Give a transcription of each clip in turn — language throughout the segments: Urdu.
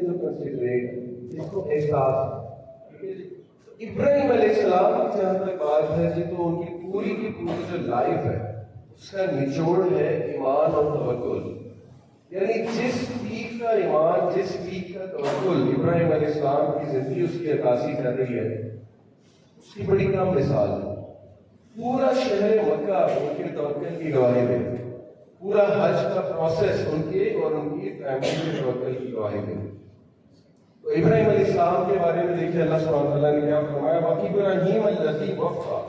کے جو کنسیڈریٹ جس کو احساس ابراہیم علیہ السلام کی جہاں تک بات ہے جی تو ان کی پوری جو لائف ہے اس کا نچوڑ ہے ایمان اور توکل. یعنی جس پیک کا ایمان جس پیک کا توکل ابراہیم علیہ السلام کی زندگی اس کی عکاسی کر رہی ہے اس کی بڑی کم مثال ہے. پورا شہر مکہ ان کے توکل کی گواہی دے, پورا حج کا پروسیس ان کے اور ان کی فیملی کے توکل کی گواہی دے. تو ابراہیم علیہ السلام کے بارے میں دیکھیں اللہ سبحانہ وتعالیٰ نے کیا فرمایا, وَإِبْرَاهِيمَ الَّذِي وَفَّى,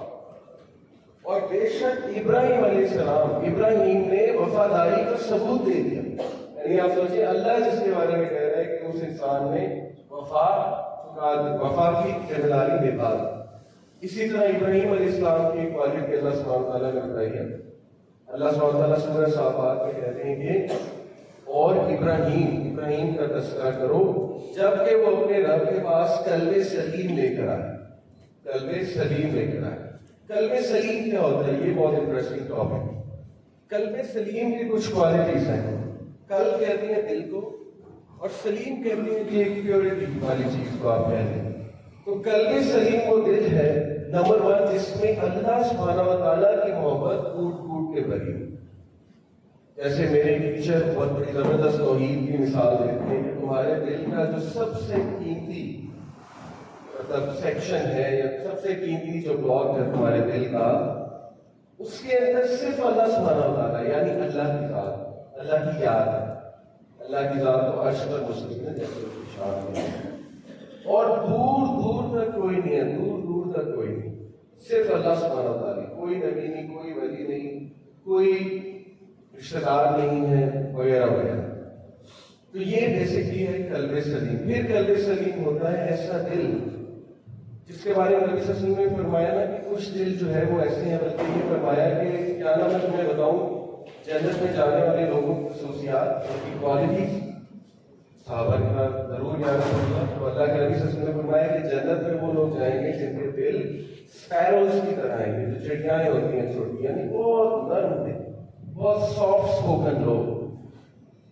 اور بے شک ابراہیم علیہ السلام ابراہیم نے وفاداری کا ثبوت دے دیا. یعنی آپ سوچیں اللہ جس کے بارے میں کہہ رہے ہیں کہ اس انسان نے وفا کی ذمہ داری نبھا دی. اسی طرح ابراہیم علیہ السلام کی کوالٹی اللہ سبحانہ وتعالیٰ نے بتائی ہے. اللہ سبحانہ وتعالیٰ سورہ صافات میں کہتے ہیں کہ اور ابراہیم کا تذکرہ کرو جبکہ وہ اپنے رب کے پاس قلب سلیم لے کر آئے. قلب سلیم لے کر آئے. قلب سلیم کیا ہوتا ہے؟ یہ بہت انٹرسٹنگ ٹاپک ہے. قلب سلیم کی کچھ کوالٹیز ہیں. قلب کہتے ہیں دل کو, اور سلیم کہتے ہیں کہ ایک پیورٹی والی چیز کو آپ کہتے ہیں. تو قلب سلیم وہ دل ہے نمبر 1 جس میں اللہ سبحانہ وتعالیٰ کی محبت ٹوٹ کے بھری. جیسے میرے ٹیچر بہت بڑی زبردست توحید کی مثال دیتے ہیں کہ تمہارے دل کا جو سب سے قیمتی مطلب سیکشن ہے یا سب سے قیمتی جو بلاک ہے تمہارے دل کا, اس کے اندر صرف اللہ سبحانہ وتعالیٰ یعنی اللہ کی ذات, اللہ کی یاد ہے. اللہ کی ذات تو عرش پر مستقر ہے جیسے اشارہ ہے, اور دور تک کوئی نہیں ہے, دور تک کوئی نہیں, صرف اللہ سبحانہ وتعالیٰ. کوئی نبی نہیں, کوئی ولی نہیں, کوئی رشتہ دار نہیں ہے وغیرہ وغیرہ. تو یہ بیسکلی ہے قلب سلیم. پھر قلب سلیم ہوتا ہے ایسا دل جس کے بارے میں نبی صلی اللہ علیہ وسلم نے فرمایا نا کہ کچھ دل جو ہے وہ ایسے ہیں, بلکہ یہ فرمایا کہ کیا نہ میں تمہیں بتاؤں جنت میں جانے والے لوگوں کی خصوصیات, ان کی کوالٹیز. صحابہ کے بعد ضرور یاد رکھنا. تو اللہ کے نبی صلی اللہ علیہ وسلم نے فرمایا کہ جنت میں وہ لوگ جائیں گے جن کے دل اسپیروز کی طرح ہیں, جو چڑیاں ہوتی ہیں چھوٹی, یعنی بہت نرم دل, بہت سافٹ اسپوکن لوگ.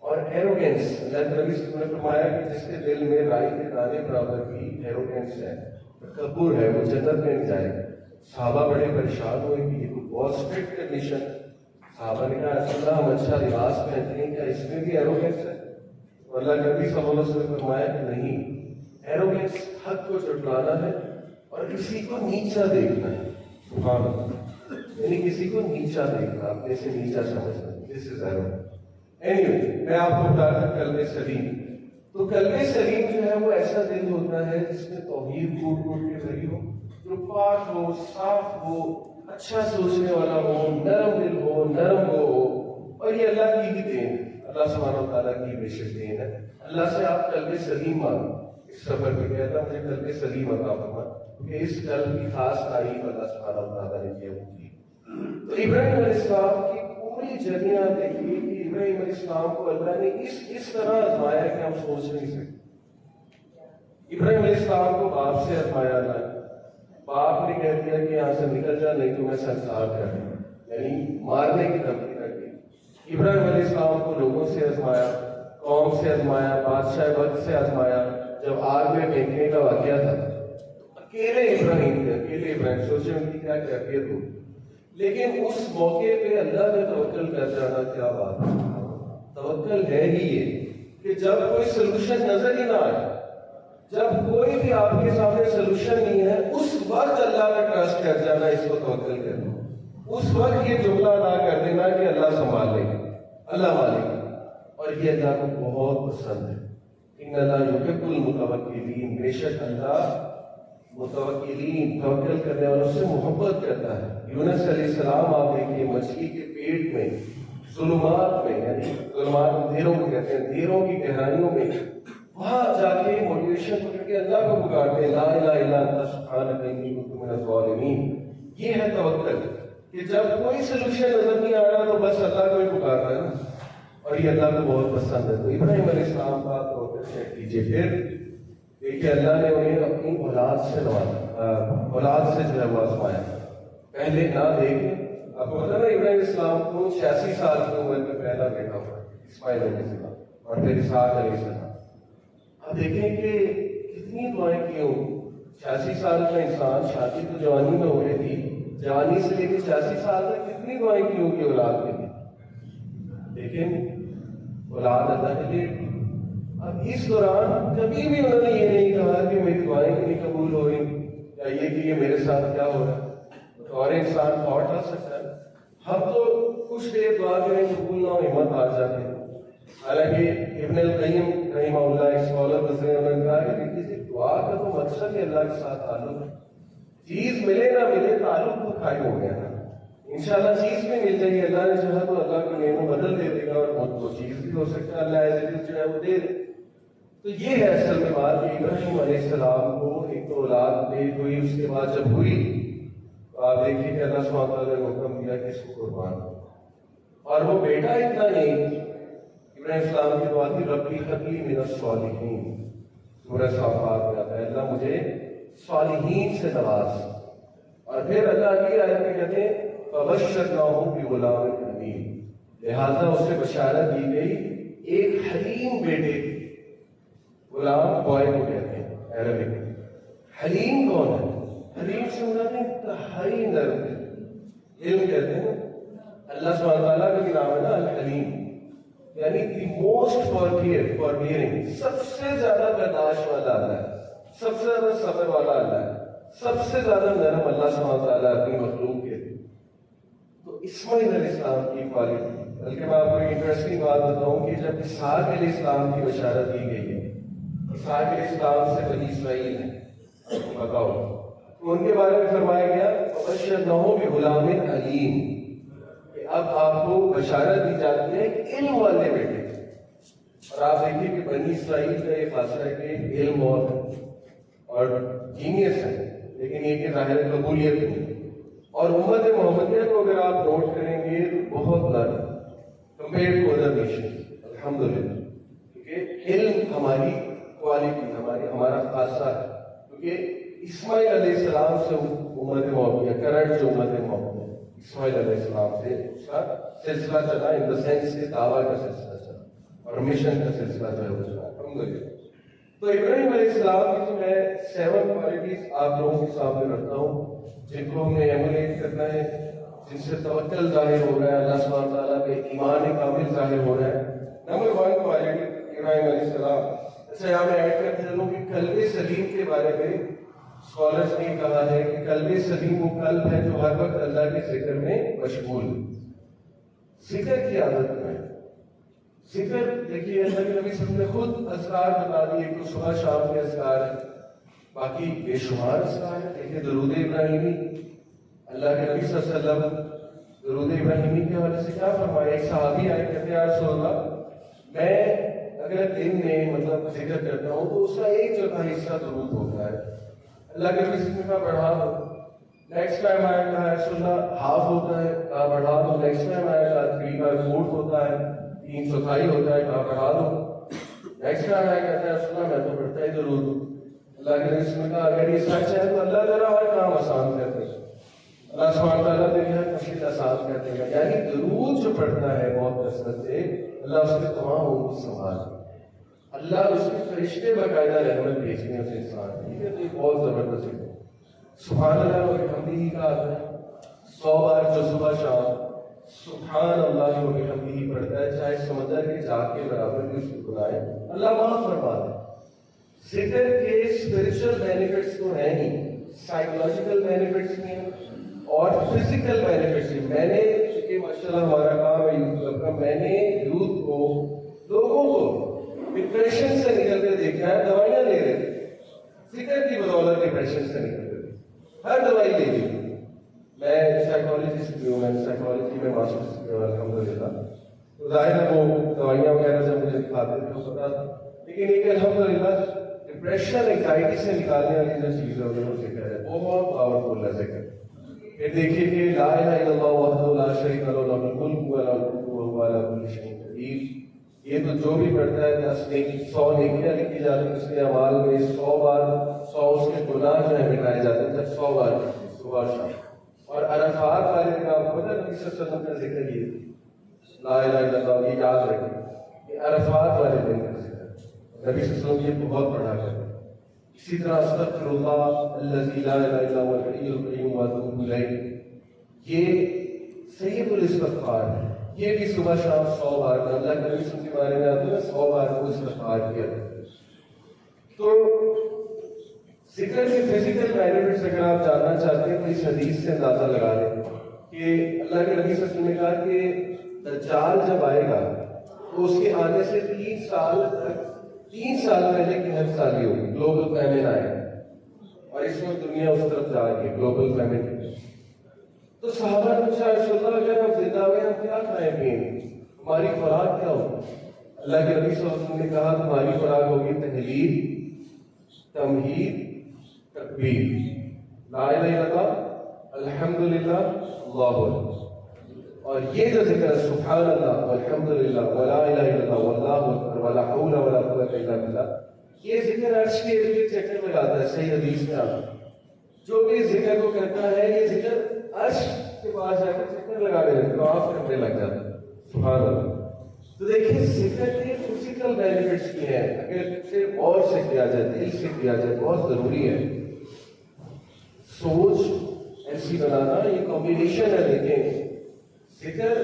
اور ایروگینس, اللہ کے نبی صلی اللہ علیہ وسلم نے فرمایا کہ جس کے دل میں رائی کے دانے برابر کی ایروگینس ہے, تکبر ہے, وہ جنت میں نہیں جائے گا. صحابہ بڑے پریشان ہوئے کہ یہ بہت اسٹرکٹ کنڈیشن. صحابہ نے کہا رسول اللہ ہم اچھا لباس پہنتے ہیں, کیا اس میں بھی ایروگینس ہے؟ تو اللہ کے نبی صلی اللہ علیہ وسلم نے فرمایا کہ نہیں, ایروگینس حق کو جھٹلانا ہے اور کسی کو نیچا دیکھنا ہے. سبحان اللہ, یعنی کسی کو نیچا دیکھنا, اپنے سے نیچا سمجھنا. دس از ایروگینس. اینیوے میں آپ کو بتا دوں قلب سلیم. تو قلب سلیم جو ہے وہ ایسا دل ہوتا ہے جس میں توحید ٹوٹ کے بھری ہو, جو پاک ہو, صاف ہو, اچھا سوچنے والا ہو, نرم دل ہو, نرم ہو. اور یہ اللہ کی ہی دین ہے, اللہ سبحانہ وتعالیٰ کی بے شک دین ہے. اللہ سے آپ قلب سلیم مانگو. اس سفر میں کہتا مجھے قلب سلیم عطا فرما, کہ اس قلب کی خاص تعریف اللہ سبحانہ وتعالیٰ نے کیا ہوتی ہے. تو ابراہیم علیہ السلام کی پوری جرنی آپ دیکھیے کہ ابراہیم علیہ السلام کو اللہ نے اس طرح آزمایا کہ ہم سوچ نہیں سکتے. ابراہیم علیہ السلام کو باپ سے آزمایا اللہ نے. باپ نے کہہ دیا کہ یہاں سے نکل جا نہیں تو میں سنسار کر دوں, یعنی مارنے کی دھمکی کر دی. ابراہیم علیہ السلام کو لوگوں سے آزمایا, قوم سے آزمایا, بادشاہ وقت سے آزمایا. جب آگ میں پھینکنے کا واقعہ تھا اکیلے ابراہیم سوچے ان کی کیا کیفیت ہو. لیکن اس موقع پہ اللہ نے توکل کر جانا کیا بات ہے. توکل ہے ہی یہ کہ جب کوئی سلوشن نظر ہی نہ آئے, جب کوئی بھی آپ کے سامنے سلوشن نہیں ہے, اس وقت اللہ کا ٹرسٹ کر جانا, اس کو توکل کرنا. اس وقت یہ جملہ ادا کر دینا کہ اللہ سنبھال لے گا, اللہ مالک. اور یہ اللہ کو بہت پسند ہے. ان اللہ یحب المتوکلین, بے شک اللہ متوکلین توکل کرنے والوں سے محبت کرتا ہے. یونس علیہ السلام آپ دیکھیے مچھلی کے پیٹ میں ظلمات میں, یعنی ظلمات اندھیروں کو کہتے ہیں, اندھیروں کی گہرائیوں میں, وہاں جا کے موٹیویشن پکڑ کے اللہ کو پکارتے ہیں, لا الہ الا انت سبحانک انی کنت من الظالمین. یہ ہے توکل کہ جب کوئی سلوشن نظر نہیں آ رہا تو بس اللہ کو ہی پکارتا ہے نا, اور یہ اللہ کو بہت پسند ہے. تو ابراہیم علیہ السلام کا توکل چیک کیجیے. پھر دیکھیے اللہ نے انہیں اپنی اولاد سے نوازا, اولاد سے جو ہے وہ آزمایا. پہلے نہ دیکھیں, آپ کو پتا نا ابراہیم السلام کو 86 سال کی عمر میں پہلا بیٹا ہوا اسماعیل علیہ السلام, اور پھر اسحاق علیہ السلام. اب دیکھیں کہ کتنی دعائیں کی ہوں. 86 سال کا انسان، شادی تو جوانی میں ہو گئی تھی، جوانی سے لے کے 86 سال تک کتنی دعائیں کی ہوں گی اولاد کے لیے. لیکن اولاد اللہ کے لیے. اب اس دوران کبھی بھی انہوں نے یہ نہیں کہا کہ میری دعائیں کیوں نہیں قبول ہو رہی، یا یہ کہ یہ میرے ساتھ کیا ہو رہا ہے. اور انسان تھاٹ آ سکتا ہے. ہم تو کچھ دیر دعا کریں قبول نہ ہو ہمت آ جاتی ہے. حالانکہ ابن القیم رحمہ اللہ ایک اسکالر گزرے، انہوں نے کہا کہ کسی دعا کا تو مقصد ہی اللہ کے ساتھ تعلق ہے. چیز ملے نہ ملے تعلق تو قائم ہو گیا نا. انشاءاللہ چیز بھی مل جائے گی، اللہ نے چاہا تو اللہ کو نعمت بدل دے دے گا، اور وہ چیز بھی ہو سکتا ہے اللہ عزیز جو ہے وہ دے دے. تو یہ ہے اصل میں بات کہ ابراہیم علیہ السلام کو ایک تو اولاد دے ہوئی، اس کے بعد جب ہوئی تو آپ دیکھیے کہ اللہ سبحانہ وتعالیٰ نے حکم دیا کہ اس کو قربان. اور وہ بیٹا اتنا نہیں، ابراہیم السلام کی دعا تھی ربی ہب لی من الصالحین. سورہ صافات میں آتا ہے اللہ مجھے صالحین سے نواز. اور پھر اللہ کی آیت میں کہتے ہیں فبشرناہ بغلام حلیم، لہذا اسے بشارت دی گئی ایک حلیم بیٹے کی. غلام بوائے کو کہتے ہیں عربک. حلیم کون ہے؟ حلیم سے مراد ہے انتہائی نرم. علم کہتے ہیں اللہ سبحانہ تعالیٰ کا بھی نام ہے نا الحلیم، یعنی دی موسٹ فارگیونگ، سب سے زیادہ برداشت والا اللہ ہے، سب سے زیادہ صبر والا اللہ ہے، سب سے زیادہ نرم اللہ سبحانہ تعالیٰ اپنی مخلوق کے. تو اسماعیل علیہ السلام کی کوالٹی، بلکہ میں آپ کو ایک انٹرسٹنگ بات بتاؤں کہ جب اسحاق علیہ السلام کی بشارت دی گئی ہے، اسحاق علیہ السلام سے بنی اسرائیل ہے پتا ہو، تو ان کے بارے میں فرمایا گیا فبشرناہ بغلام حلیم، کہ اب آپ کو بشارت دی جاتی ہے ایک علم والے بیٹے. اور آپ دیکھیے کہ بنی اسرائیل کا یہ خاصہ ہے کہ علم اور جینیس ہے، لیکن یہ کہ ظاہر قبولیت نہیں. اور امت محمدیہ کو اگر آپ نوٹ کریں گے تو بہت زیادہ کمپیئر ٹو ادر نیشن الحمدللہ، کیونکہ علم ہماری کوالٹی ہمارا خاصہ ہے. کیونکہ اسماعیل علیہ السلام سے امت محمدیہ، کرنٹ جو امت محمدیہ اسماعیل علیہ السلام سے اس کا سلسلہ چلا، ان دا سینس کہ دعویٰ کا سلسلہ چلا اور مشن کا سلسلہ جو ہے وہ چلا الحمدللہ. تو ابراہیم علیہ السلام کی جو میں 7 کوالٹیز آپ لوگوں کے سامنے رکھتا ہوں جن کو ہم نے ایمولیٹ کرنا ہے، جن سے توکل ظاہر ہو رہا ہے، اللہ سبحانہ تعالیٰ پہ ایمان کامل ظاہر ہو رہا ہے. نمبر 1 کوالٹی ابراہیم علیہ السلام. اچھا یہاں میں ایڈ کرتے چلوں کہ قلب سلیم کے بارے میں اسکالرس نے کہا ہے کہ قلب سلیم وہ قلب ہے جو ہر وقت اللہ کے ذکر میں مشغول. ذکر کی عادت میں ذکر دیکھیے اللہ کے نبی صلی اللہ علیہ وسلم نے خود اذکار بتا دیے کہ صبح شام کے اذکار ہیں، باقی بے شمار اذکار ہیں. دیکھیے درود ابراہیمی، اللہ کے نبی صلی اللہ علیہ وسلم درود ابراہیمی کے حوالے سے کیا فرمایا. ایک صحابی آئے کہتے ہیں یا رسول اللہ میں اگر دن میں مطلب ذکر کرتا ہوں تو اس کا 1/4 حصہ درود ہوتا ہے. اللہ کے نبی صلی اللہ علیہ وسلم بڑھا دو. نیکسٹ ٹائم آیا کہا رسول اللہ ہاف ہوتا ہے، کہا بڑھا دو. نیکسٹ ٹائم آیا کہا 3/4 ہوتا ہے، 3/4 ہوتا ہے، کہا بڑھا دو. نیکسٹ ٹائم آیا کہتا ہے رسول اللہ میں تو پڑھتا ہی ضرور ہوں. اللہ کے نبی نے کہا اگر یہ سچ ہے تو اللہ ذرا ہر کام آسان کر دے. اللہ سبحانہ تعالیٰ نے ہر مشکل آسان کر دے گا. یعنی درود جو پڑھتا ہے بہت کثرت سے اللہ اس کے تمام امور سنبھال، اللہ اس کے فرشتے باقاعدہ رحمت بھیجتے ہیں اس انسان کی. ٹھیک ہے، تو یہ بہت زبردست ہے. سبحان اللہ و بحمدہ کا آتا ہے 100 بار جو صبح شام سبحان اللہ و بحمدہ پڑھتا ہے، چاہے سمندر کے جاگ کے برابر بھی اس کو گناہ اللہ معاف فرما دے. ذکر کے اسپرچل بینیفٹس تو ہیں ہی، سائیکولوجیکل بینیفٹس ہیں اور فزیکل بینیفٹس ہیں. میں نے چونکہ ماشاءاللہ ہمارا کام ہے یوتھ کلب کا، میں نے یوتھ کو لوگوں کو ڈپریشن سے نکل کے دیکھا ہے. دوائیاں لے رہے تھے، ذکر کی بدولت ڈپریشن سے نکل رہے تھے، ہر دوائی لے لی. میں سائیکالوجسٹ بھی ہوں، میں سائیکالوجی میں ماسٹرس کیا ہوں الحمدللہ. تو ظاہر ہے وہ دوائیاں وغیرہ جب مجھے دکھاتے تھے تو پتا تھا، لیکن ایک الحمدللہ ڈپریشن انگزائٹی سے نکالنے والی جو چیز ہے وہ ذکر ہے، بہت پاورفل ہے ذکر. پھر دیکھیے کہ لا الہ الا اللہ وحدہ لا شریک لہ لہ الملک و لہ الحمد وہو علی کل شیء قدیر. یہ تو جو بھی پڑھتا ہے 100 نیکیاں لکھی جاتی ہیں اس کے اعمال میں، 100 بار 100 اس کے گناہ جو ہے مٹائے جاتے ہیں جب 100 بار صبح شام. اور عرفات والے دن آپ کو پتہ ہے نبی صلی اللہ علیہ وسلم کا ذکر یہ لا الہ الا اللہ، یہ یاد رکھیں کہ عرفات والے دن کا ذکر. نبی صلی اللہ علیہ وسلم یہ بہت پڑھا کرتے ہیں. اسی طرح استغفر اللہ الذی لا الہ الا هو الحی القیوم واتوب الیہ، یہ سید الاستغفار ہے. یہ بھی صبح شام 100 بار اللہ کے نبی صلی اللہ علیہ وسلم کے بارے میں آتے ہیں 100 بار کو استغفار کیا. تو ذکر کے فزیکل بینیفٹس اگر آپ جاننا چاہتے ہیں تو اس حدیث سے اندازہ لگا لیں کہ اللہ کے نبی صلی اللہ علیہ وسلم نے کہا کہ دجال جب آئے گا تو اس کے آنے سے 3 سال پہلے کی ہر سالی ہوگی، گلوبل فیمن آئے گا، اور اس وقت دنیا اس طرف جا رہی ہے گلوبل فیمن. تو صحابہ نے پوچھا رسول اللہ اگر ہم زندہ ہوئے ہم کیا کھائیں گے، ہماری خوراک کیا ہوگی؟ اللہ کے نبی صلی اللہ علیہ وسلم نے کہا تمہاری خوراک ہوگی تحلیل، تمہید، تکبیر، لا الہ الا اللہ، الحمدللہ، اللہ اکبر. اور یہ جو ذکر ہے سبحان اللہ والحمدللہ ولا الہ الا اللہ واللہ اکبر ولا حول ولا قوت الا باللہ، یہ ذکر عرش کے ارد گرد چکر لگاتا ہے. صحیح حدیث میں آتا ہے جو بھی ذکر کو کرتا ہے یہ ذکر عرش کے پاس جا کر چکر لگانے لگتا ہے، طواف کرنے لگ جاتا ہے. سبحان اللہ. تو دیکھیں ذکر کے فزیکل بینیفٹس کی ہیں، اگر صرف غور سے کیا جائے، دل سے کیا جائے، بہت ضروری ہے. سوچ ایسی بنانا یہ کمبینیشن ہے. دیکھیں ذکر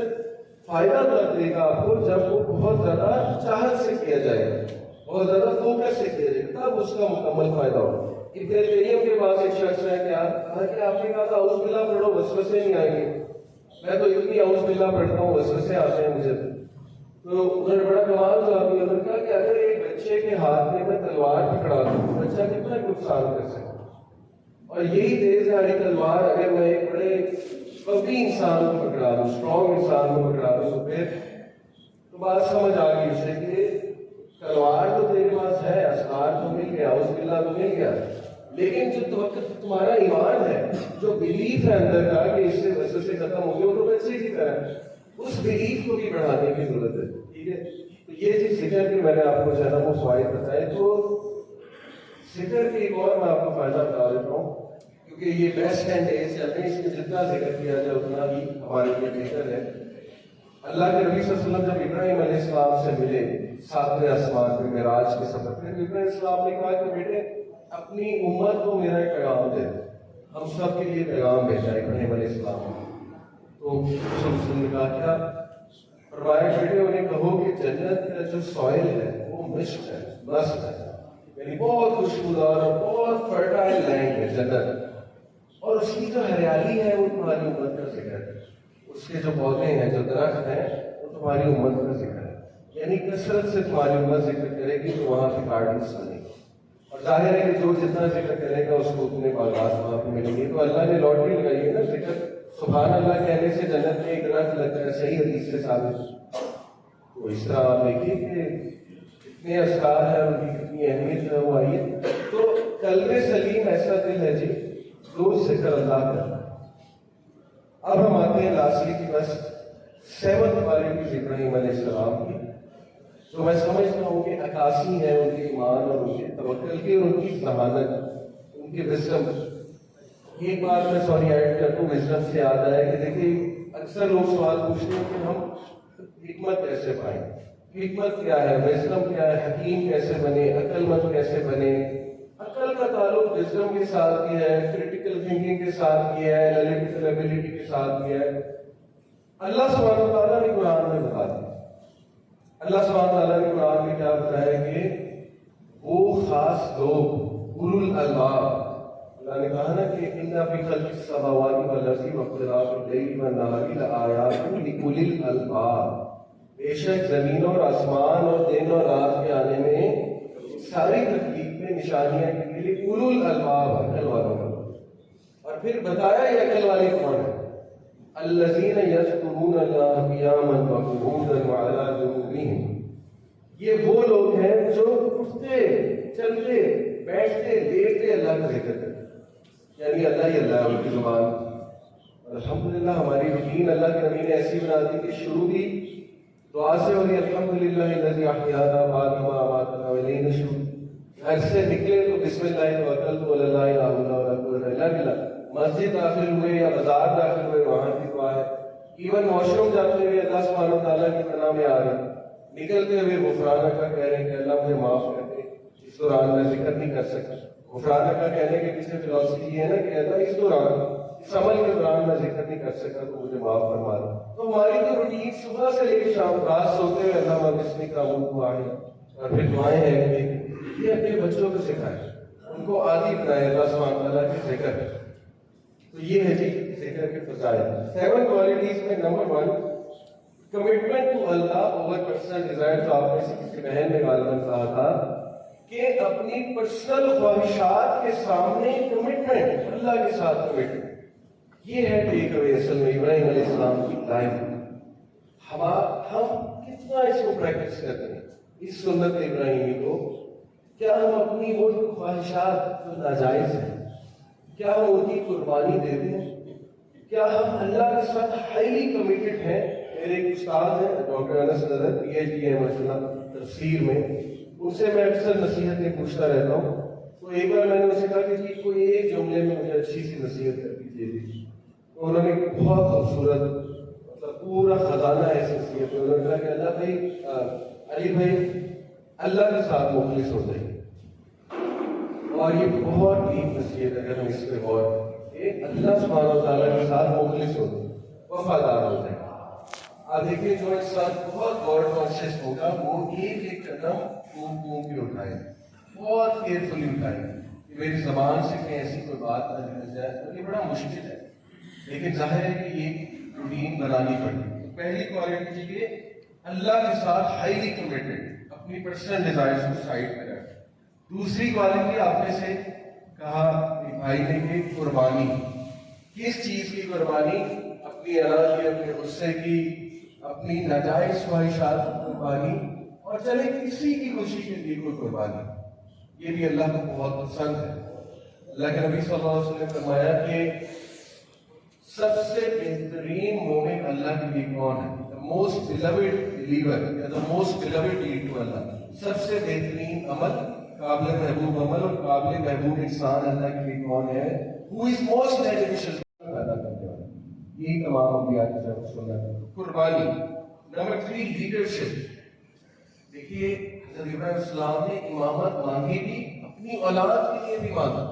فائدہ تب دے گا آپ کو جب وہ بہت زیادہ چاہت سے کیا جائے گا، بہت زیادہ فوکس سے کیا جائے گا، تب اس کا مکمل فائدہ ہوگا. ابن القیم کے پاس ایک شخص ہے کہ آپ نے کہا تھا اعوذ باللہ پڑھو وسوسے نہیں آئیں گے. میں تو اتنی اعوذ باللہ پڑھتا ہوں وسوسے آتے ہیں مجھے. تو انہوں نے بڑا کمال جواب دیا. انہوں نے کہا کہ اگر ایک بچے کے ہاتھ میں تلوار پکڑا دوں بچہ کتنا نقصان کر سکتا ہے، اور یہی تیز دھاڑی تلوار اگر میں ایک بڑے قوی انسان کو پکڑا دوں، اسٹرانگ انسان کو پکڑا دوں، تو پھر تو بات سمجھ آ گئی اسے کہ تلوار تو تیرے پاس ہے، اسرار تو مل گیا، اعوذ باللہ تو مل گیا، لیکن جو تمہارا ایمان ہے، جو بلیف ہے اندر کا کہ اس سے وسوسے ختم ہو گئے، وہ تو بچے کی طرح ہے، اس بلیف کو بھی بڑھانے کی ضرورت ہے. ٹھیک ہے. تو یہ چیز ذکر کی میں نے آپ کو جو ہے نا وہ فوائد بتائے. تو ذکر کے ایک اور میں آپ کو فائدہ بتا دیتا ہوں، کیونکہ یہ بیسٹ اینڈ ڈیز چل رہے ہیں، اس میں جتنا ذکر کیا جائے اتنا ہی ہمارے لیے بہتر ہے. اللہ کے نبی صلی اللہ علیہ وسلم جب ابراہیم علیہ السلام سے ملے 7ویں آسمان پہ معراج کے سفر پہ، ابراہیم علیہ السلام نے کہا کہ بیٹے اپنی امت کو میرا ایک پیغام دے، ہم سب کے لیے پیغام بھیجا ابراہیم علیہ السلام نے. تو رسول اللہ علیہ وسلم نے کہا کیا؟ فرمایا بیٹے انہیں کہو کہ جنت کا جو سوئل ہے وہ مشک ہے، مست ہے، یعنی بہت خوشبودار اور بہت فرٹائل لینڈ ہے جنت، اور اس کی جو ہریالی ہے وہ تمہاری امت کا ذکر ہے، اس کے جو پودے ہیں جو درخت ہیں وہ تمہاری امت کا ذکر ہے. یعنی کثرت سے تمہاری امت ذکر کرے گی تو وہاں پہ گارڈنس بنے گی، اور ظاہر ہے کہ جو جتنا ذکر کرے گا اس کو اتنے باغات وہاں پہ ملیں گے. تو اللہ نے لاٹری لگائی ہے نا، ذکر سبحان اللہ کہنے سے جنت میں ایک درخت لگتا ہے، صحیح حدیث سے ثابت. تو اس طرح آپ دیکھیے کہ کتنے اذکار ہیں، ان کی کتنی اہمیت ہے وہ آئی ہے. تو قلب سلیم ایسا دل ہے جی جو ذکر اللہ کرتا ہے. اب ہم آتے ہیں لاسٹلی کی بس 7 کوالٹیز ابراہیم علیہ السلام کی جو میں سمجھتا ہوں کہ عکاسی ہے ان کے ایمان اور ان کے توکل کی اور ان کی ذہانت، ان کے وزڈم. ایک بات میں سوری ایڈ کر دوں، وزڈم سے یاد آیا کہ دیکھیے اکثر لوگ سوال پوچھتے ہیں کہ ہم حکمت کیسے پائیں، حکمت کیا ہے، وزڈم کیا ہے، حکیم کیسے بنے، عقل مند کیسے بنے. عقل کا تعلق وزڈم کے ساتھ بھی ہے، کریٹیکل تھنکنگ کے ساتھ بھی ہے، انالیٹیکل ایبیلٹی کے ساتھ بھی ہے. اللہ سبحانہ و تعالیٰ نے قرآن میں بتا دیا، اللہ سبحانہ و تعالیٰ نے قرآن میں کیا بتایا کہ وہ خاص لوگ اولو الالباب، اللہ نے کہا نا کہ ان فی خلق السماوات والارض واختلاف اللیل والنہار لآیات لأولی الالباب، بے شک زمین اور آسمان اور دن اور رات کے آنے میں ساری تخلیق میں نشانیاں کے لیے اولو الالباب، عقل والوں کا. اور پھر بتایا یہ عقل والے کون ہیں؟ الذین یذکرون اللہ قیاما وقعودا وعلی جنوبہم، یہ وہ لوگ ہیں جو اٹھتے چلتے بیٹھتے لیٹتے اللہ کا ذکر کرتے، یعنی اللہ ہی اللہ ان کی زبان. الحمدللہ ہماری روٹین اللہ کے نبی نے ایسی بنا دی کہ شروع بھی دعا سے ہو رہی الحمدللہ الذی احیانا بعد ما اماتنا والیہ النشور. گھر سے نکلے تو بسم اللہ توکلت علی اللہ لا حول ولا قوت الا باللہ. مسجد داخل ہوئے یا بازار داخل ہوئے وہاں کی دعا ہے. ایون واش روم جاتے ہوئے اللہ سبحانہ و تعالیٰ کی پناہ میں آ رہے، نکلتے ہوئے غفرانہ کا کہہ رہے ہیں کہ اللہ مجھے معاف کر دے، اس دوران میں ذکر نہیں کر سکتا. غفران کا کہنے کے پیچھے فلاسفی یہ ہے نا کہ اللہ اس دوران اس عمل کے دوران میں ذکر نہیں کر سکا تو مجھے معاف فرما دو. تو ہماری تو روٹین صبح سے لے کے شام رات سوتے ہوئے اللہ مغفرت کا منہ آئے اور پھر دعائیں ہیں کہ یہ اپنے بچوں کو سکھائے, ان کو عادی بنائے اللہ سبحانہ وتعالیٰ کی ذکر. تو یہ ہے جی ذکر کے فضائل. 7 کوالٹیز میں number 1 commitment to Allah over personal desire. تو آپ میں سے کسی بہن نے غالباً کہا تھا کہ اپنی پرسنل خواہشات کے سامنے کمٹمنٹ, اللہ کے ساتھ کمٹمنٹ. یہ ہے ٹیک اوے اصل میں ابراہیم علیہ السلام کی لائف. ہم کتنا اس کو پریکٹس کرتے ہیں اس سنت ابراہیمی کو. کیا ہم اپنی وہ خواہشات جو ناجائز ہیں کیا ہم ان کی قربانی دیتے ہیں؟ کیا ہم اللہ کے ساتھ ہائیلی کمیٹڈ ہیں؟ میرے ایک استاد ہیں ڈاکٹر انس نظر, پی ایچ ڈی ہے ماشاء اللہ تفسیر میں. ان سے میں اکثر نصیحتیں پوچھتا رہتا ہوں. تو ایک بار میں نے ان سے کہا کہ جی کوئی ایک جملے میں مجھے اچھی سی نصیحت کر دیجیے. تو انہوں نے بہت خوبصورت مطلب پورا خزانہ ہے اس نصیحت میں. انہوں نے کہا کہ اللہ بھائی علی بھائی اللہ کے ساتھ مخلص ہو جائیے. اور یہ بہت ڈیپ نصیحت ہے اگر ہم اس پہ غور کریں. اللہ سبحانہ و تعالیٰ کے ساتھ مخلص ہو جائے, وفادار ہو جائے. آپ دیکھیں جو انسان بہت گاڈ کانشیس ہوگا وہ ایک ایک قدم گھوم کے اٹھائے, بہت کیئرفلی اٹھائے کہ میری زبان سے کہیں ایسی کوئی بات نہ نکل جائے. تو یہ بڑا مشکل ہے لیکن ظاہر ہے کہ یہ روٹین بنانی پڑی. پہلی کوالٹی یہ اللہ کے ساتھ ہائیلی کمیٹڈ, اپنی پرسنل ڈیزائرز کو سائڈ پہ رکھ. دوسری کوالٹی آپ نے سے کہا بھائی نے کہ قربانی. کس چیز کی قربانی؟ اپنی انا کی, اپنے غصے کی, اپنی ناجائز خواہشات کی قربانی, اور چلے کسی کی خوشی کے لیے کوئی قربانی. یہ بھی اللہ کو بہت پسند ہے. اللہ کے نبی صلی اللہ علیہ وسلم نے فرمایا کہ سب سے بہترین مومن اللہ کے لیے کون ہے؟ the most beloved believer, the most beloved deed to Allah. سب سے بہترین عمل, قابل محبوب عمل اور قابل محبوب انسان اللہ کے لیے کون ہے؟ who is most beneficial پیدا کرنے والا. یہی تمام انبیاء کی طرف سننا ہے. قربانی. Number 3 leadership. دیکھیے حضرت ابراہیم السلام نے امامت مانگی بھی, اپنی اولاد کے لیے بھی مانگا,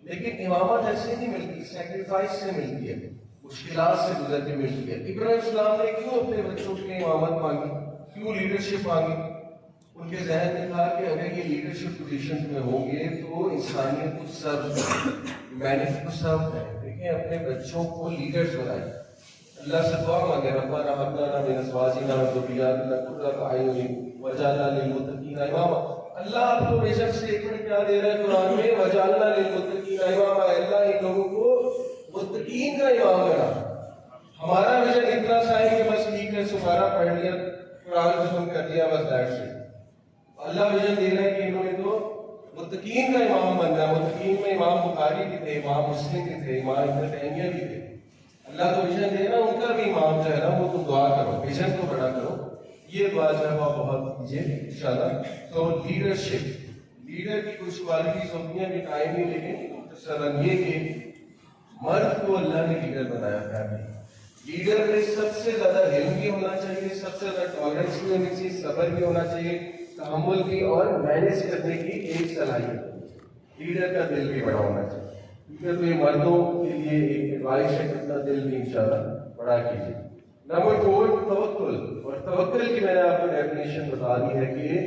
لیکن امامت ایسے نہیں ملتی, سیکریفائس سے ملتی ہے, مشکلات سے گزر کے ملتی ہے. ابراہیم السلام نے کیوں اپنے بچوں کے لیے امامت مانگی, کیوں لیڈرشپ مانگی؟ ان کے ذہن میں تھا کہ اگر یہ لیڈرشپ پوزیشن میں ہوں گے تو انسانیت کو سرو کریں, ہیومینٹی کو سرو کریں. دیکھیں اپنے بچوں کو لیڈرز بنائیں. اللہ سے دعا مانگے ربنا هب لنا من ازواجنا وذرياتنا قرة اعين واجعلنا للمتقين اماما. اللہ آپ کو بے شک اسٹیٹمنٹ کیا دے رہا ہے قرآن میں, وجعلنا للمتقین اماما. اللہ ان لوگوں کو متقین کا امام بنا. ہمارا ویژن اتنا سا ہے کہ بس ٹھیک ہے سپارہ پڑھ لیا, قرآن ختم کر لیا, بس دیٹ سے. اللہ ویژن دے رہا ہے کہ انہوں نے تو متقین کا امام بننا. متقین میں امام بخاری بھی تھے, امام مسلم بھی تھے, امام ابن تیمیہ بھی تھے. اللہ تو ویژن دے رہا ہے, ان کا بھی امام جو ہے نا وہ تم دعا کرو, ویژن کو بڑا کرو. یہ دعا جو ہے وہ بہت کیجیے انشاءاللہ. تو لیڈرشپ, لیڈر کی کچھ کوالٹیز ہوتی ہیں, ابھی ٹائم نہیں, لیکن مختصراً یہ کہ مرد کو اللہ نے لیڈر بنایا فیملی. لیڈر میں سب سے زیادہ علم بھی ہونا چاہیے, سب سے زیادہ ٹالرنس بھی ہونی چاہیے, صبر بھی ہونا چاہیے, تحمل بھی, اور مینیج کرنے کی ایک صلاحیت. لیڈر کا دل بھی بڑا ہونا چاہیے. لیڈر تو یہ مردوں کے لیے ایک ایڈوائس ہے کہ اپنا دل بھی انشاءاللہ بڑا کیجیے. نمبر 4 توکل. اور توکل کی میں نے آپ کو ڈیفینیشن بتا دی ہے کہ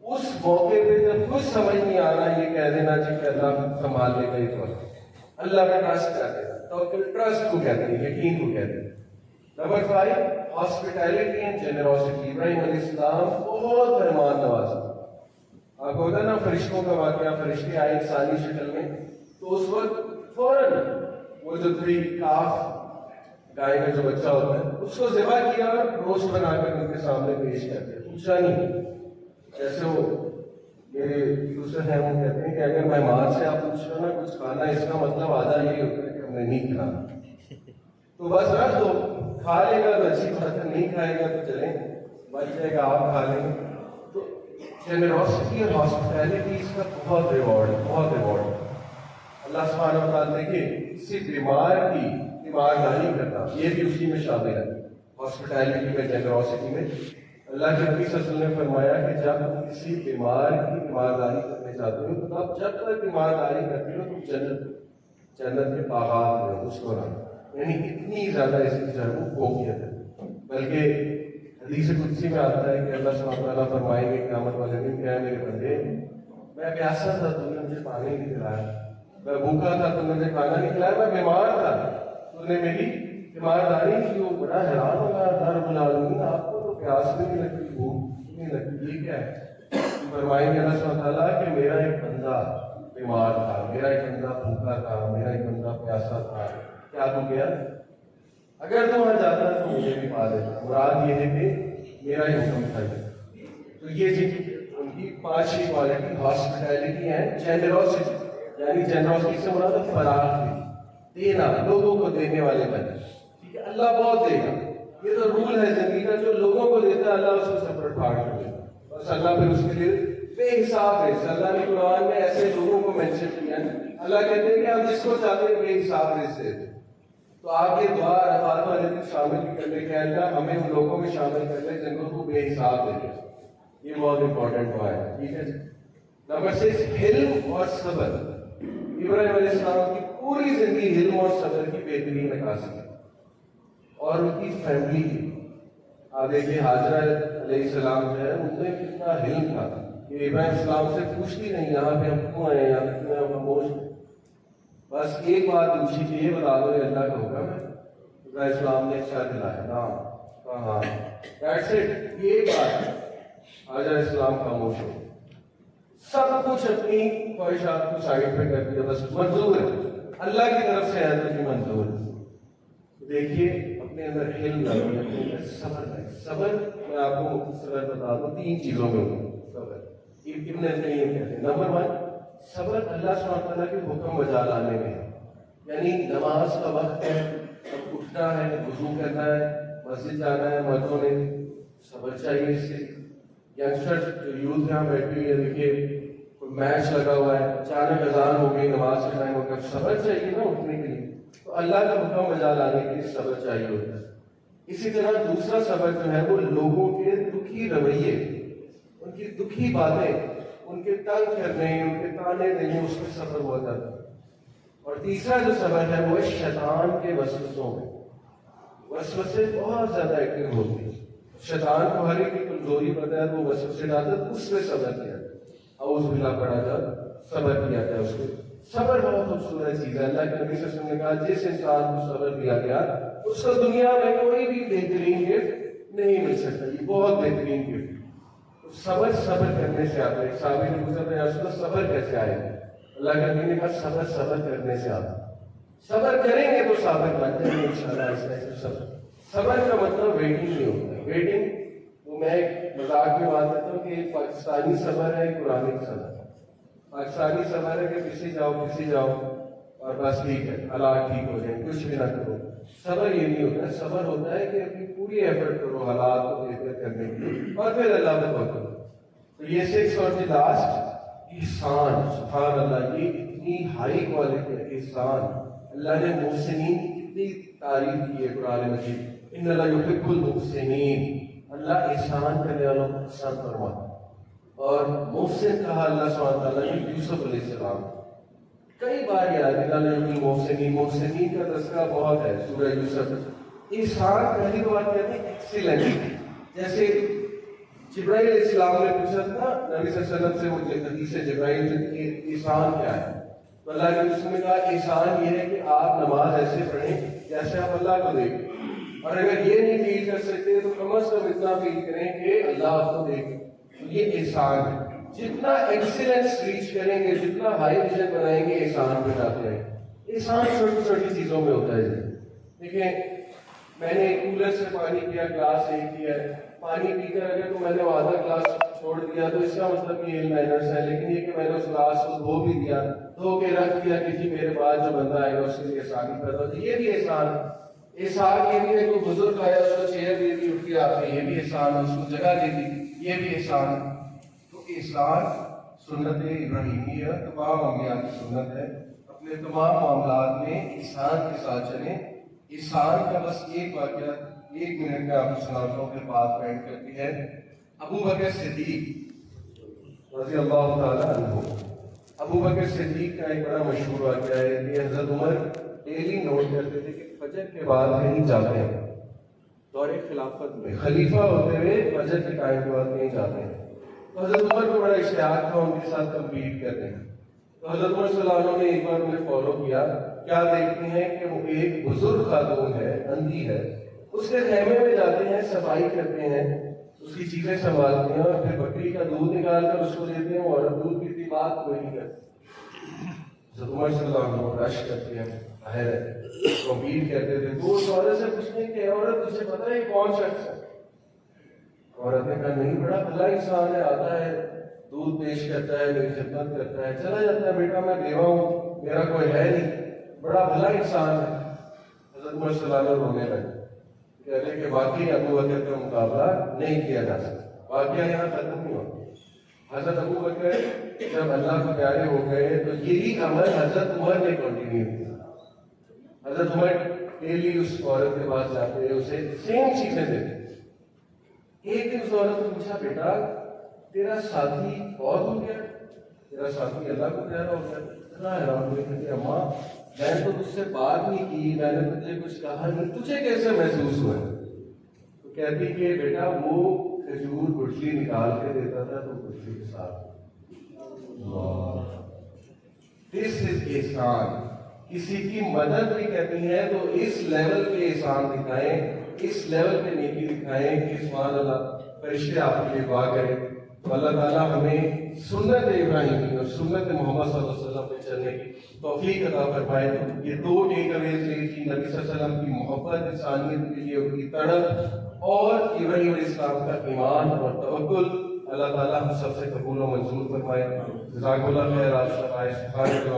اس موقع پہ جب کچھ سمجھ نہیں آ رہا یہ کہہ دینا چاہیے کہ اللہ سنبھال لے گا, یہ تو اللہ پہ ٹرسٹ کر دینا. توکل ٹرسٹ کو کہتے ہیں, یقین کو کہتے ہیں. نمبر 5 ہاسپٹیلٹی اینڈ جنرosity. ابراہیم علیہ السلام بہت مہمان نواز. آپ کو پتا نا فرشتوں کا واقعہ, فرشتے آئے انسانی شکل میں, تو اس وقت فوراً وہ جو 3 کاف گائے کا جو بچہ ہوتا ہے اس کو ذبح کیا اور روسٹ بنا کر ان کے سامنے پیش کر دیا. پوچھا نہیں. جیسے وہ میرے دوسرے ہیں وہ کہتے ہیں کہ اگر مہمان سے آپ پوچھ رہے نا کچھ کھانا, اس کا مطلب آدھا یہی ہوتا ہے کہ ہم نے نہیں کھانا, تو بس رکھ دو, کھا لے گا تو اچھی بات ہے, نہیں کھائے گا تو چلیں بچ جائے گا, آپ کھا لیں گے. تو جنرosity اور ہاسپٹیلٹی اس کا بہت ریوارڈ ہے, بہت ریوارڈ ہے. اللہ سبحانہ و تعالیٰ دیکھیں کسی بیمار کی بیمار داری کرنا یہ بھی اسی میں شامل ہے, ہاسپٹیلٹی میں, جنرosity میں. اللہ کے نبی صلی اللہ علیہ وسلم نے فرمایا کہ جب تم کسی بیمار کی بیمارداری کرنے جاتے ہو تو تب جب تک بیمارداری کرتے ہو تم جنت کے باغات میں اس دوران، یعنی اتنی زیادہ اس کی فوقیت ہے۔ بلکہ حدیث قدسی میں آتا ہے کہ اللہ سبحانہ وتعالیٰ فرمائیں گے قیامت والے دن، کیا ہے میرے بندے، میں پیاسا تھا تم نے مجھے پانی نہیں پلایا، میں بھوکا تھا تم نے مجھے کھانا نہیں کھلایا، میں بیمار تھا تم نے میری بیمارداری کی۔ وہ بڑا حیران ہوگا اللہ رب العالمین، آپ کو تو پیاس بھی نہیں لگتی، بھوک نہیں لگتی، یہ کیا ہے؟ فرمائیں گے اللہ سبحانہ وتعالیٰ کہ میرا ایک بندہ بیمار تھا، میرا ایک بندہ بھوکا تھا، میرا ایک بندہ پیاسا تھا، کیا ہو گیا؟ اگر تو وہاں جاتا تو مجھے بھی پا دیتا۔ مراد یہ ہے کہ میرا ہی حکم تھا۔ تو یہ ان کی پانچویں کوالٹی ہاسپٹیلٹی ہے، جنروسٹی، یعنی جنروسٹی سے مراد فراخ دینا، لوگوں کو دینے والے بنے، ٹھیک ہے؟ اللہ بہت دے گا، یہ تو رول ہے زندگی کا، جو لوگوں کو دیتا ہے اللہ اس کو سپورٹ پھاڑ کر دیتا، بس اللہ پھر اس کے لیے بے حساب رزق۔ اللہ نے قرآن میں ایسے لوگوں کو مینشن کیا ہے، اللہ کہتے ہیں کہ ہم جس کو چاہتے ہیں بے حساب رزق دیتے۔ تو آپ یہ دعا عرفات والے دن شامل کرنے کے اللہ ہمیں ان لوگوں میں شامل کر لیں جن کو تو بے حساب دے دے، یہ بہت امپورٹنٹ دعا ہے، ٹھیک ہے جی۔ نمبر 6، حلم اور صبر۔ ابراہیم علیہ السلام کی پوری زندگی حلم اور صبر کی بہترین عکاسی ہے، اور ان کی فیملی کی آپ دیکھیے حاجرہ علیہ السلام جو ہے ان میں کتنا حلم تھا کہ ابراہیم السلام سے پوچھتی نہیں یہاں پہ ہم کیوں آئے ہیں، یہاں پہ کیوں خاموش، بس ایک بات پوچھی کہ یہ بتا دو یہ اللہ کا حکم ہے۔ ابراہیم السلام نے اچھا دلایا، نام کہا، دیٹس اٹ، یہ ایک بات۔ حاجرہ السلام خاموش ہو، سب کچھ اپنی خواہشات کو سائڈ پہ کر دیا، بس منظور ہے اللہ کی طرف سے ہے تو یہ منظور ہے۔ دیکھیے اپنے اندر حلم لگے، اپنے اندر صبر لگے۔ صبر میں آپ کو مختصر بتا دوں 3 چیزوں میں ہوگا صبر۔ ابن القیم کہتے ہیں نمبر 1، صبر اللہ سبحانہ وتعالیٰ کے حکم بجا لانے میں ہے، یعنی نماز کا وقت ہے، اب اٹھنا ہے، وضو کرنا ہے، مسجد جانا ہے، مردوں نے صبر چاہیے اس سے۔ ینگسٹر جو یوتھ یہاں بیٹھی ہوئی ہے، دیکھیے کوئی میچ لگا ہوا ہے، اچانک اذان ہو گئی، نماز کا ٹائم ہو گیا، صبر چاہیے نا اٹھنے کے لیے، تو اللہ کا حکم بجا لانے کے لیے صبر چاہیے ہوتا ہے۔ اسی طرح دوسرا صبر جو ہے وہ لوگوں کے دکھی رویے، ان کی دکھی باتیں، ان کے تنگ کرنے، ان کے تانے دینے، اس میں صبر ہوا جاتا ہے۔ اور تیسرا جو صبر ہے وہ شیطان کے وسوسوں میں، وسوسے بہت زیادہ ایکٹیو ہوتی ہیں، شیطان کو ہر ایک کی کمزوری پتہ ہے تو وہ وسوسے ڈالتا ہے، اس میں صبر کیا جائے، اعوذ باللہ پڑھا جائے، صبر کیا جائے اس کو۔ صبر بہت خوبصورت چیز ہے، اللہ کے نبی صلی اللہ علیہ وسلم نے کہا جس انسان کو صبر دیا گیا اس کو دنیا میں کوئی بھی بہترین گفٹ نہیں مل سکتا، یہ بہت بہترین گفٹ۔ صبر کرنے سے آتا ہے۔ صحابی نے پوچھا یا رسول اللہ صبر کیسے آئے گا؟ اللہ کے نبی نے کہا صبر کرنے سے آتا ہے، صبر کریں گے تو صابر بن جائیں گے انشاءاللہ۔ صبر کا مطلب ویٹنگ نہیں ہوتا ہے، ویٹنگ وہ میں ایک مذاق میں بات کرتا ہوں کہ ایک پاکستانی صبر ہے، ایک قرآنی صبر ہے۔ پاکستانی صبر ہے کہ کسی جاؤ اور بس ٹھیک ہے حالات ٹھیک ہو جائیں، کچھ بھی نہ کرو۔ صبر یہ نہیں ہوتا ہے، صبر ہوتا ہے کہ اپنی پوری ایفرٹ کرو حالات کو بہتر کرنے کے لیے اور پھر اللہ پہ توکل کرو۔ تو یہ 6 اور لاسٹ احسان، سبحان اللہ، یہ اتنی ہائی کوالٹی ہے احسان۔ اللہ نے محسنین کی کتنی تعریف کی ہے قرآن مجید، ان اللہ یحب المحسنین، اللہ احسان کرنے والوں کو پسند فرماتا ہے۔ اور محسن کہا اللہ سبحانہ وتعالیٰ نے یوسف علیہ السلام، کئی بار یاد ہے محسنین کا تذکرہ بہت ہے سورہ یوسف۔ احسان پہلی بات کہتے ہیں ایکسیلنٹ، جیسے جبرائیل علیہ السلام نے پوچھا تھا نبی صلی اللہ علیہ وسلم سے، وہ حدیث جبرائیل کہ احسان کیا ہے، تو اللہ کے رسول نے کہا احسان یہ ہے کہ آپ نماز ایسے پڑھیں جیسے آپ اللہ کو دیکھیں، اور اگر یہ نہیں فیل کر سکتے تو کم از کم اتنا فیل کریں کہ اللہ آپ کو دیکھے، یہ احسان ہے۔ جتنا ایکسیلنس ریچ کریں گے، جتنا ہائی ویژن بنائیں گے، احسان پہ جاتے ہیں۔ احسان چھوٹی چھوٹی چیزوں میں ہوتا ہے۔ دیکھیں میں نے کولر سے پانی پیا، گلاس ایک کیا ہے، پانی پی کر اگر تو میں نے آدھا گلاس چھوڑ دیا تو اس کا مطلب یہ مینرس ہے، لیکن یہ کہ میں نے اس گلاس کو دھو بھی دیا، دھو کے رکھ دیا کہ جی میرے بعد جو بندہ آئے گا اس کے لیے آسانی پیدا ہو، یہ بھی احسان ہے۔ احسان یہ بھی ہے کوئی بزرگ آیا اس کو چیئر دے دی اٹھ کے آپ نے، یہ بھی احسان ہے، اس کو جگہ دے دی، یہ بھی احسان ہے۔ تو احسان سنت ابراہیمیہ تمام انبیاء کی سنت ہے، اپنے تمام معاملات میں احسان کے ساتھ چلیں۔ احسان کا بس ایک واقعہ 1 منٹ میں آپ کو سناتا ہوں، پھر بات پینٹ کرتی ہے۔ ابو بکر صدیق رضی اللہ تعالیٰ عنہ. ابو بکر صدیق کا ایک بڑا مشہور واقعہ ہے کہ حضرت عمر ڈیلی نوٹ کرتے تھے کہ فجر کے بعد کہیں جاتے ہیں، دور خلافت میں خلیفہ ہوتے ہوئے فجر کے ٹائم کے بعد کہیں جاتے ہیں. تو حضرت عمر کو بڑا اشتیاق تھا ان کے ساتھ کمپیٹ کرنے کا. تو حضرت عمر صلی اللہ علیہ وسلم نے ایک بار انہیں فالو کیا. کیا دیکھتے ہیں کہ وہ ایک بزرگ خاتون ہے، اندھی ہے، اس کے خیمے میں جاتے ہیں، صفائی کرتے ہیں، اس کی چیزیں سنبھالتے ہیں اور پھر بکری کا دودھ نکال کر اس کو دیتے ہیں. اور دودھ کی اتنی بات کوئی نہیں کرتے. حضرت عمر صلی اللہ علیہ وسلم رش کرتے ہیں، باہر کمپیٹ کرتے تھے. تو اس عورت سے پوچھتے ہیں کہ عورت تجھے پتا ہے کون شخص ہے؟ عورت نے کہا نہیں، بڑا بھلا انسان ہے، آتا ہے دودھ پیش کرتا ہے، میری خدمت کرتا ہے، چلا جاتا ہے. بیٹا میں بیوہ ہوں، میرا کوئی ہے نہیں، بڑا بھلا انسان ہے. حضرت عمر صلی اللہ علیہ وسلم رونے لگے، کہہ رہے کہ واقعی ابو بکر کا مقابلہ نہیں کیا جا سکتا. واقعہ یہاں ختم نہیں ہوا. حضرت ابو بکر جب اللہ کے پیارے ہو گئے تو یہی عمل حضرت عمر نے کنٹینیو کیا. حضرت عمر ڈیلی اس عورت کے پاس جاتے اسے سیم چیزیں دیتے. ایک دن اس عورت نے پوچھا بیٹا تیرا ساتھی فوت ہو گیا، تیرا ساتھی اللہ کو پیارا ہو گیا. اتنا حیران ہوئے کہ اماں میں تو تجھ سے بات نہیں کی، میں نے تجھے کچھ کہا نہیں، تجھے کیسے محسوس ہوا؟ تو کہتی کہ بیٹا وہ کھجور گٹھلی نکال کے دیتا تھا تو گٹھلی کے ساتھ. دس از احسان. کسی کی مدد بھی کرنی ہے تو اس لیول پہ احسان دکھائیں، اس لیول پہ نیکی دکھائیں کہ سبحان اللہ فرشتے آپ کے لیے دعا کریں. اللہ تعالیٰ ہمیں سنت ابراہیمی اور سنت محمد صلی اللہ علیہ وسلم پہ چلنے کی توفیق عطا فرمائے. یہ دو ٹیک اویز لی تھی، نبی صلی اللہ علیہ وسلم کی محبت انسانیت کے لیے، ان کی تڑپ، اور ابراہیم علیہ السلام کا ایمان اور توکل. اللہ تعالیٰ ہم سب سے قبول و منظور فرمائے. جزاک اللہ خیر. آپ سب آئے سبحانہ اللہ.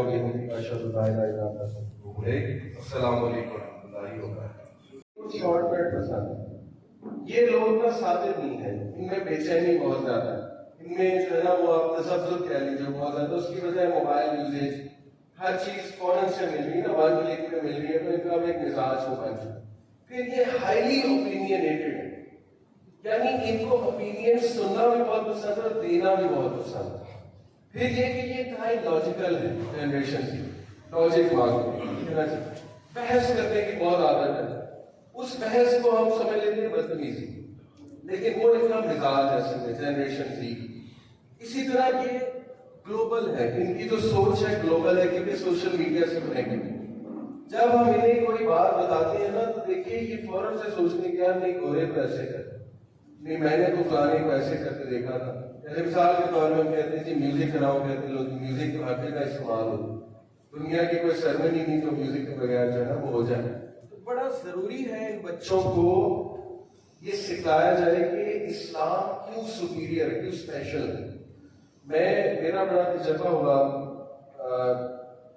السلام علیکم ورحمۃ اللہ وبرکاتہ. شارٹ کٹ پسند ہے. یہ لوگ کا ثابت نہیں ہے، ان میں بے چینی بہت زیادہ ہے، ان میں جو ہے نا وہ آپ تسبزر کہہ لیجیے بہت زیادہ. اس کی وجہ ہے موبائل یوزیج، ہر چیز فوراً سے مل رہی ہے نا، 1 کلک پہ مل رہی ہے، تو ان کا ایک مزاج ہو بن چکا. پھر یہ ہائیلی اوپینینیٹڈ ہے، یعنی ان کو اوپینین سننا بھی بہت پسند ہے، دینا بھی بہت پسند ہے. پھر یہ کہ یہ انتہائی لاجیکل ہے، جنریشن کی لاجک مانگتے ہیں، بحث کرنے کی بہت عادت ہے. اس بحث کو ہم سمجھ لیتے ہیں بدتمیزی، لیکن وہ ان کا مزاج ہے جنریشن سی. اسی طرح یہ گلوبل ہے، ان کی جو سوچ ہے گلوبل ہے، کیونکہ سوشل میڈیا سے کنیکٹڈ ہے. جب ہم انہیں کوئی بات بتاتے ہیں نا تو دیکھیے یہ فوراً سے سوچنے کے ہم نہیں گورے کو ایسے کرتے، نہیں میں نے تو فلانے کو ایسے کرتے دیکھا تھا. جیسے مثال کے طور میں ہم کہتے ہیں جی میوزک کراؤ، کہتے ہیں لوگ میوزک تو ہر جگہ استعمال ہو. دنیا کی کوئی سرمنی نہیں جو میوزک کے بغیر جو ہے نا وہ ہو جائے. تو بڑا ضروری ہے ان بچوں کو یہ سکھایا جائے کہ اسلام کیوں سپیریئر، کیوں اسپیشل ہے. میرا بڑا تجربہ ہوا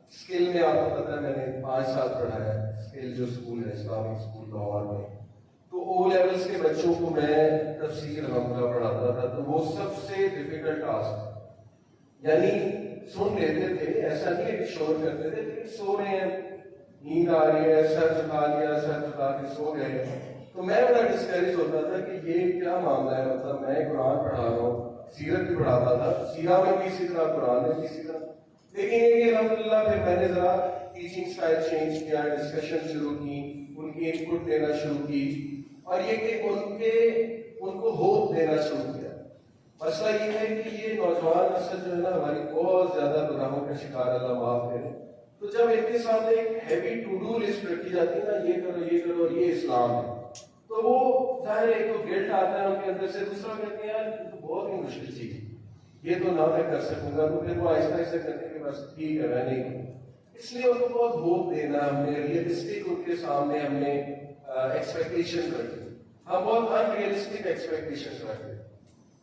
اسکل میں. آپ کو پتا ہے میں نے 5 سال پڑھا ہے اسکل جو اسکول ہے اسلامک اسکول لاہور میں. تو او لیولس کے بچوں کو میں تفسیر الحمدللہ پڑھاتا تھا. تو وہ سب سے ڈیفیکلٹ ٹاسک، یعنی سن لیتے تھے، ایسا نہیں ہے کہ شور کرتے تھے، لیکن سو رہے ہیں، نیند آ رہی ہے، سر جھکا لیا، سر جھکا کے سو گئے. تو میں بڑا ڈسکریج ہوتا تھا کہ یہ کیا معاملہ ہے. مطلب میں قرآن پڑھا رہا ہوں، سیرت بھی پڑھاتا تھا، سیرہ میں بھی اسی طرح، قرآن میں بھی اسی طرح. لیکن یہ کہ الحمدللہ پھر میں نے ذرا ٹیچنگ اسٹائل چینج کیا، ڈسکشن شروع کی، ان کی ان پٹ دینا شروع کی، اور یہ کہ ان کو ہوپ دینا شروع کیا. مسئلہ یہ ہے کہ یہ نوجوان نسل جو ہے نا ہماری بہت زیادہ گناہوں کا شکار، اللہ معاف کرے. تو جب ان کے سامنے ایک ہیوی ٹو ڈو لسٹ رکھی جاتی ہے نا، یہ کرو یہ کرو یہ اسلام ہے، تو وہ ظاہر ایک تو گلٹ آتا ہے ان کے اندر سے. دوسرا کہتے ہیں یار یہ تو بہت ہی مشکل چیز ہے، یہ تو نہ میں کر سکوں گا. تو پھر وہ آہستہ آہستہ کرتے ہیں کہ بس ٹھیک ہے میں نہیں کروں. اس لیے ان کو بہت ہوپ دینا، ہم نے ریئلسٹک ان کے سامنے ہم نے ایکسپیکٹیشن رکھی. ہم بہت ان ریئلسٹک ایکسپیکٹیشن رکھتے ہیں.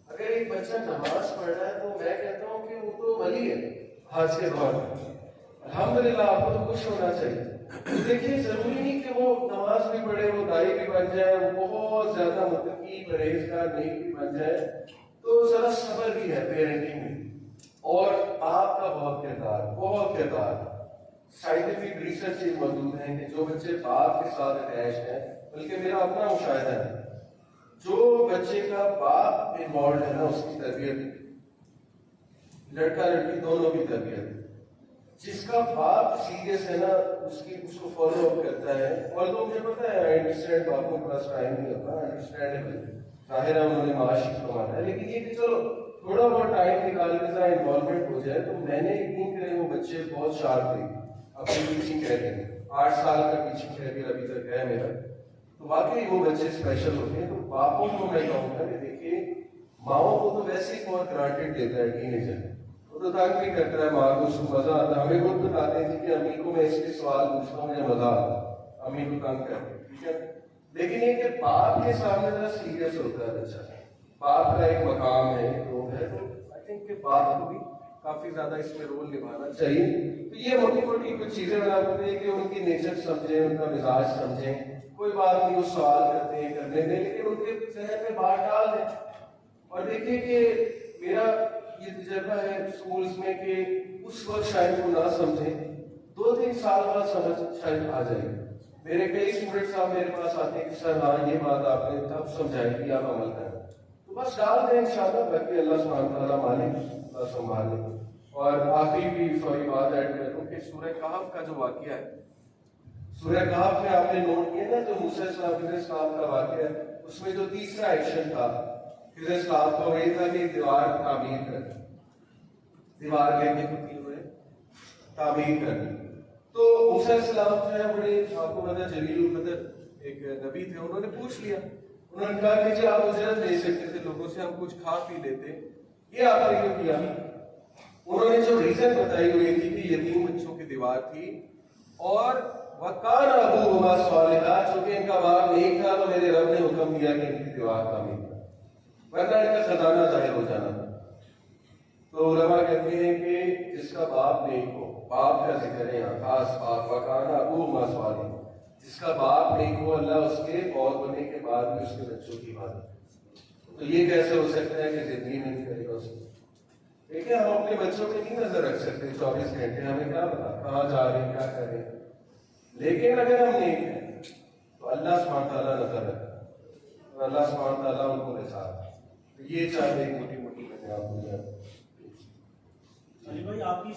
اگر ایک بچہ نماز پڑھ رہا ہے تو میں کہتا ہوں کہ وہ تو ولی ہے آج کے دور میں. الحمدللہ آپ کو تو خوش ہونا چاہیے. دیکھیے ضروری نہیں کہ وہ نماز بھی پڑھے، وہ دائی بھی بن جائے، وہ بہت زیادہ متقی پرہیزگار نیک بھی بن جائے. تو ذرا صبر بھی ہے پیرنٹنگ میں، اور آپ کا بہت کردار. سائنٹیفک ریسرچ موجود ہیں کہ جو بچے باپ کے ساتھ اٹیچ ہیں، بلکہ میرا اپنا مشاہدہ ہے جو بچے کا باپ انوالوڈ ہے نا اس کی تربیت، لڑکا لڑکی دونوں کی تربیت، جس کا باپ سیریس ہے نا اس کو فالو اپ کرتا ہے. اور تو مجھے پتا ہے آئی انڈرسٹینڈ باپوں کے پاس ٹائم نہیں ہوتا، انڈرسٹینڈیبل، ظاہر ہے انہوں نے معاش ہی کمانا ہے، لیکن یہ کہ چلو تھوڑا بہت ٹائم نکال کے ذرا انوالومنٹ ہو جائے. تو میں نے یقین کرے وہ بچے بہت شارپ تھے، اپنی ٹیچنگ کیریئر 8 سال کا ٹیچنگ کیریئر ابھی تک ہے میرا. تو واقعی وہ بچے اسپیشل ہوتے ہیں. تو باپوں کو میں کہوں گا کہ دیکھیے ماؤں کو تو ویسے ہی بہت گرانٹیڈ دیتا ہے ٹینیجر، وہ تو تنگ بھی کرتا ہے ماں کو، اس کو مزہ آتا ہے. ہمیں خود بتاتے ہیں کہ امی کو میں اس کے سوال پوچھتا ہوں مجھے مزہ آتا ہے، امی کو تنگ کرتے، ٹھیک ہے. لیکن یہ کہ باپ کے سامنے ذرا سیریس ہوتا ہے بچہ، باپ کا ایک مقام ہے، ایک رول ہے. تو آئی تھنک کہ باپ کو بھی کافی زیادہ اس میں رول نبھانا چاہیے. تو یہ موٹی موٹی کچھ چیزیں بنا کرتے ہیں کہ ان کی نیچر سمجھیں، ان کا مزاج سمجھیں. کوئی بات نہیں، وہ سوال کرتے ہیں کرنے دیں، لیکن ان کے ذہن میں بات ڈال دیں. اور دیکھیے کہ میرا یہ تجربہ ہے اسکولز میں کہ اس وقت شاید وہ نہ سمجھیں، 2-3 سال بعد سمجھ شاید آ جائے. میرے کئی اسٹوڈنٹ صاحب میرے پاس آتے ہیں کہ سر ہاں یہ بات آپ نے تب سمجھائی کہ آپ عمل کریں. تو بس ڈال دیں انشاءاللہ، باقی اللہ سبحانہ تعالیٰ مالک، اللہ سنبھالے. اور آخری بھی سوری بات ایڈ کر دوں کہ سورہ کہف کا جو واقعہ ہے، سورہ کہف میں آپ نے نوٹ کیا نا جو موسیٰ خضر السلام کا واقعہ ہے، اس میں جو تیسرا ایکشن تھا خضر السلام کا وہ یہ تھا کہ دیوار تعمیر کرنی، دیوار کہنے ہوتی ہوئے تعمیر کرنی. تو موسیٰ السلام جو ہے بڑے آپ کو پتا جلیل القدر ایک نبی تھے، انہوں نے پوچھ لیا، انہوں نے کہا کہ جی آپ اجرت لے سکتے تھے لوگوں سے، ہم کچھ کھا پی لیتے، یہ آپ نے کیوں کیا؟ انہوں نے جو ریزن بتائی وہ یہ تھی کہ یتیم بچوں کی دیوار تھی اور وَكَانَ أَبُوهُمَا صَالِحًا، چونکہ ان کا باپ نیک تھا تو میرے رب نے حکم دیا کہ ان کی دیوار تعمیر کرو، ورنہ ان کا خزانہ ظاہر ہو جانا تھا. تو علماء کہتے ہیں کہ جس کا باپ نیک ہو، باپ کا ذکر ہے یہاں خاص بات، وَكَانَ أَبُوهُمَا صَالِحًا، جس کا باپ نیک ہو اللہ اس کے فوت ہونے کے بعد بھی اس کے بچوں کی عبادت. تو یہ کیسے ہو سکتا ہے کہ زندگی میں نہیں کرے گا اس کو؟ دیکھیں ہم اپنے بچوں پہ نہیں نظر رکھ سکتے 24 گھنٹے، ہمیں کیا پتا کہاں جا رہے ہیں کیا کر رہے ہیں. لیکن اگر ہم نیک ہیں تو اللہ سبحانہ تعالیٰ نظر رکھتا ہے اور اللہ سبحانہ تعالیٰ ان کو نثار. تو یہ چاہے ایک موٹی موٹی میں نے آپ کو بھائی آپ کی